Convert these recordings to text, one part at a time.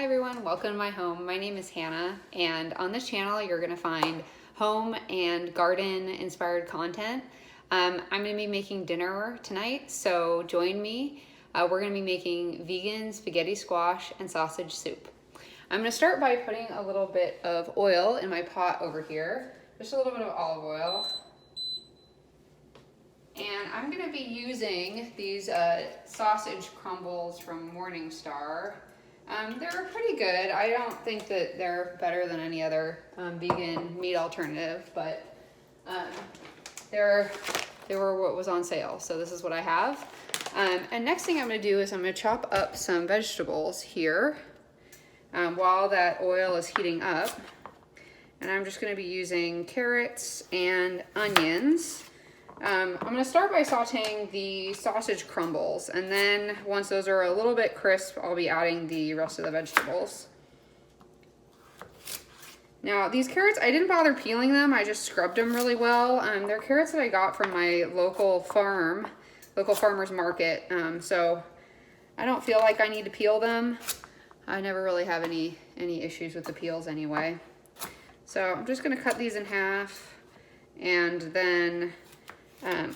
Hi everyone, welcome to my home. My name is Hannah, and on this channel you're going to find home and garden inspired content. I'm going to be making dinner tonight, so join me. We're going to be making vegan spaghetti squash and sausage soup. I'm going to start by putting a little bit of oil in my pot over here, just a little bit of olive oil. And I'm going to be using these sausage crumbles from Morningstar. They're pretty good. I don't think that they're better than any other vegan meat alternative, but they were what was on sale, so this is what I have. And next thing I'm going to do is I'm going to chop up some vegetables here while that oil is heating up. And I'm just going to be using carrots and onions. I'm going to start by sauteing the sausage crumbles, and then once those are a little bit crisp, I'll be adding the rest of the vegetables. Now, these carrots, I didn't bother peeling them, I just scrubbed them really well. They're carrots that I got from my local farmer's market, so I don't feel like I need to peel them. I never really have any issues with the peels anyway. So I'm just going to cut these in half, and then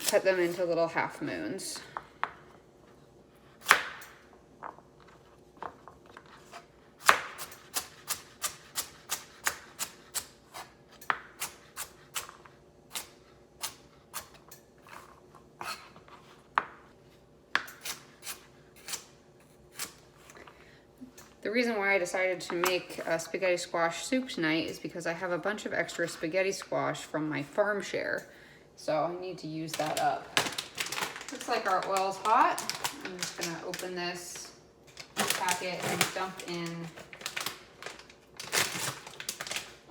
cut them into little half moons. The reason why I decided to make a spaghetti squash soup tonight is because I have a bunch of extra spaghetti squash from my farm share. So I need to use that up. Looks like our oil's hot. I'm just gonna open this packet and dump in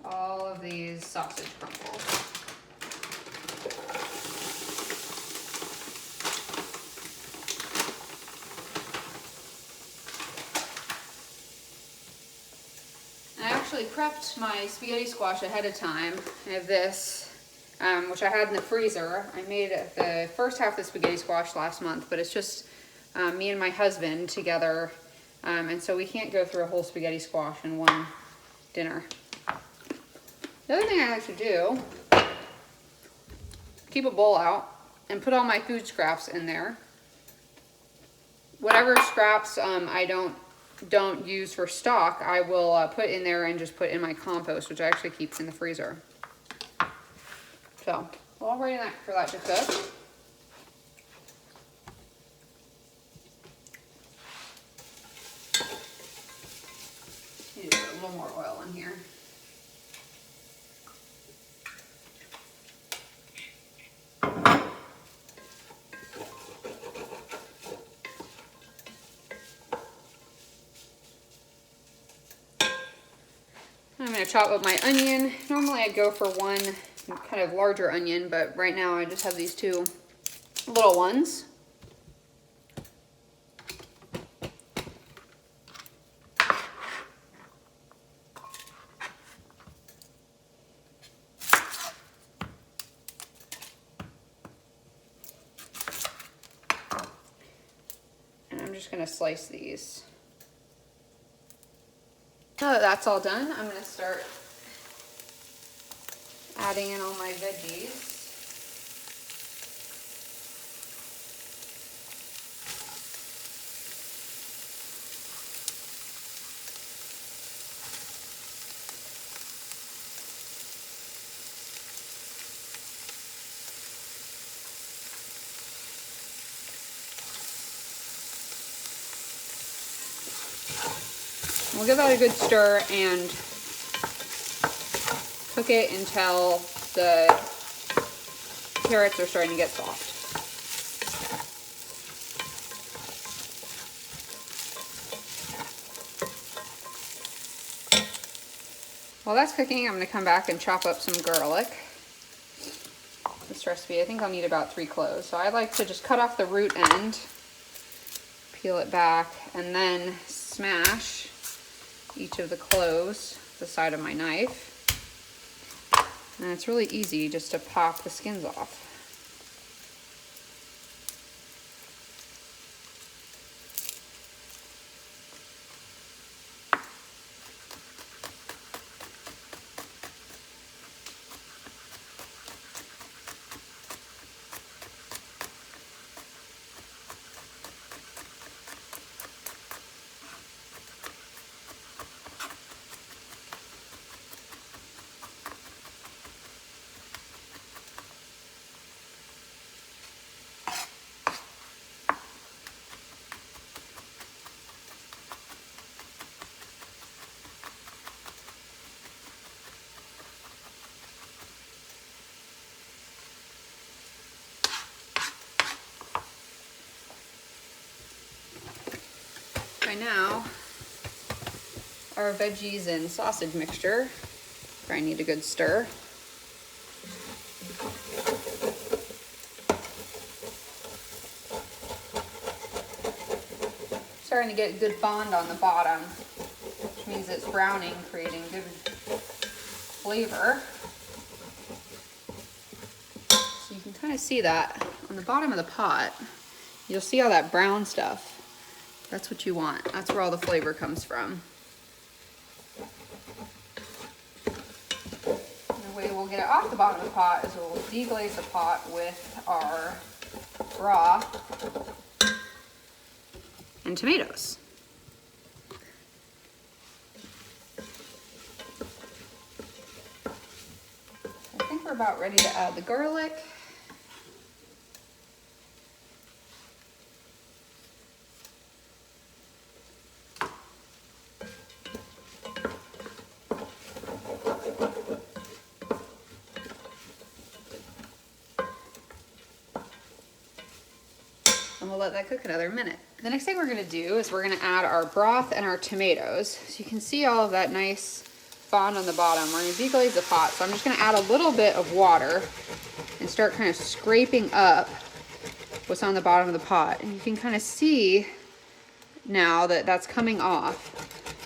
all of these sausage crumbles. I actually prepped my spaghetti squash ahead of time. I have this, which I had in the freezer. I made the first half of the spaghetti squash last month, but it's just me and my husband together, and so we can't go through a whole spaghetti squash in one dinner. The other thing I like to do, keep a bowl out and put all my food scraps in there. Whatever scraps I don't use for stock, I will put in there and just put in my compost, which I actually keep in the freezer. So, while we're waiting for that to cook, need to put a little more oil in here. I'm going to chop up my onion. Normally I'd go for one kind of larger onion, but right now I just have these two little ones. And I'm just going to slice these. Now that that's all done, I'm going to start adding in all my veggies. We'll give that a good stir and cook it until the carrots are starting to get soft. While that's cooking, I'm going to come back and chop up some garlic. This recipe, I think I'll need about 3 cloves. So I like to just cut off the root end, peel it back, and then smash each of the cloves with the side of my knife. And it's really easy just to pop the skins off. now our veggies and sausage mixture. Probably need a good stir. Starting to get a good bond on the bottom, which means it's browning, creating good flavor. So you can kind of see that on the bottom of the pot. You'll see all that brown stuff. That's what you want. That's where all the flavor comes from. And the way we'll get it off the bottom of the pot is we'll deglaze the pot with our broth and tomatoes. I think we're about ready to add the garlic. And we'll let that cook another minute. The next thing we're gonna do is we're gonna add our broth and our tomatoes. So you can see all of that nice bond on the bottom. We're gonna deglaze the pot. So I'm just gonna add a little bit of water and start kind of scraping up what's on the bottom of the pot. And you can kind of see now that that's coming off.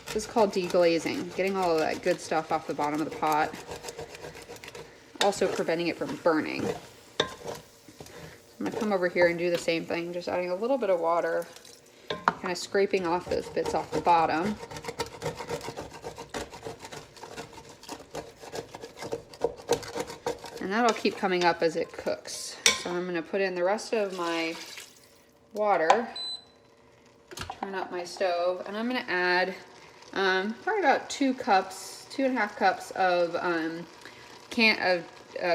This is called deglazing, getting all of that good stuff off the bottom of the pot. Also preventing it from burning. I'm gonna come over here and do the same thing, just adding a little bit of water, kind of scraping off those bits off the bottom. And that'll keep coming up as it cooks. So I'm gonna put in the rest of my water, turn up my stove, and I'm gonna add probably about 2.5 cups of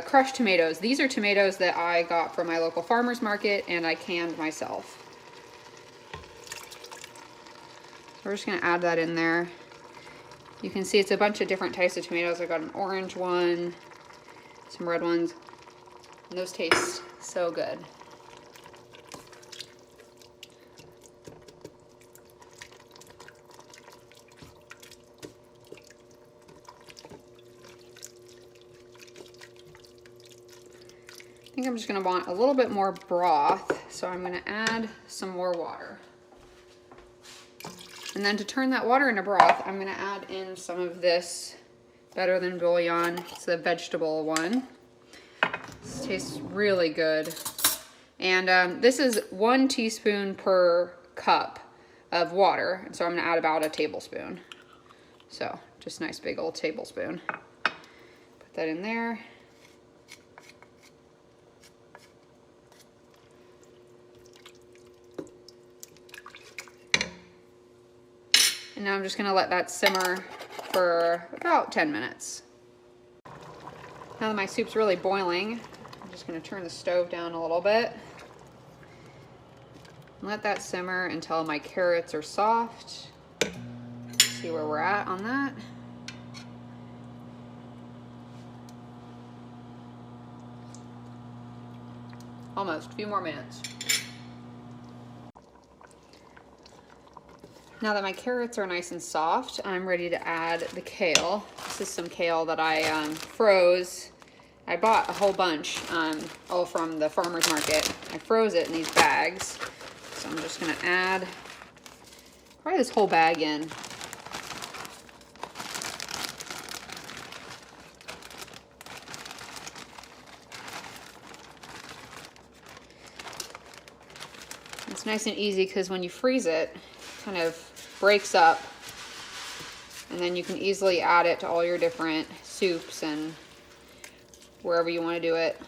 crushed tomatoes. These are tomatoes that I got from my local farmer's market and I canned myself. So we're just gonna add that in there. You can see it's a bunch of different types of tomatoes. I got an orange one, some red ones, and those taste so good. I think I'm just gonna want a little bit more broth, so I'm gonna add some more water. And then to turn that water into broth, I'm gonna add in some of this Better Than Bouillon. It's the vegetable one. This tastes really good. And this is 1 teaspoon per cup of water. And so I'm gonna add about a tablespoon. So just a nice big old tablespoon. Put that in there. And now I'm just gonna let that simmer for about 10 minutes. Now that my soup's really boiling, I'm just gonna turn the stove down a little bit. And let that simmer until my carrots are soft. See where we're at on that. Almost, a few more minutes. Now that my carrots are nice and soft, I'm ready to add the kale. This is some kale that I froze. I bought a whole bunch, all from the farmer's market. I froze it in these bags. So I'm just gonna add probably this whole bag in. It's nice and easy because when you freeze it, kind of breaks up, and then you can easily add it to all your different soups and wherever you want to do it,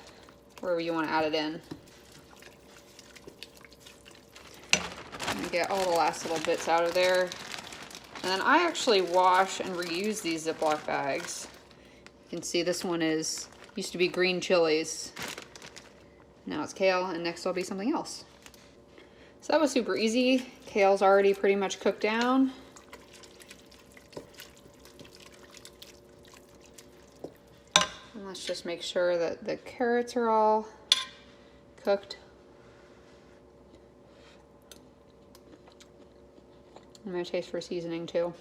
wherever you want to add it in. And get all the last little bits out of there. And then I actually wash and reuse these Ziploc bags. You can see this one used to be green chilies. Now it's kale, and next will be something else. So that was super easy. Kale's already pretty much cooked down. And let's just make sure that the carrots are all cooked. I'm gonna taste for seasoning too.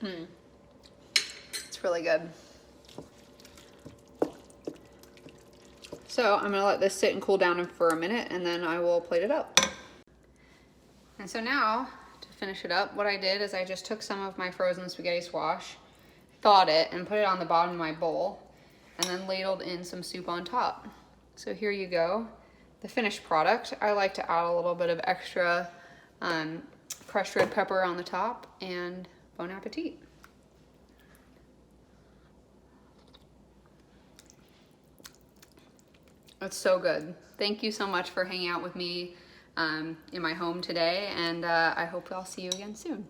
It's really good. So I'm gonna let this sit and cool down for a minute, and then I will plate it up. And so now, to finish it up, what I did is I just took some of my frozen spaghetti squash, thawed it, and put it on the bottom of my bowl, and then ladled in some soup on top. So here you go, the finished product. I like to add a little bit of extra crushed red pepper on the top, and bon appetit. It's so good. Thank you so much for hanging out with me in my home today, and I hope I'll see you again soon.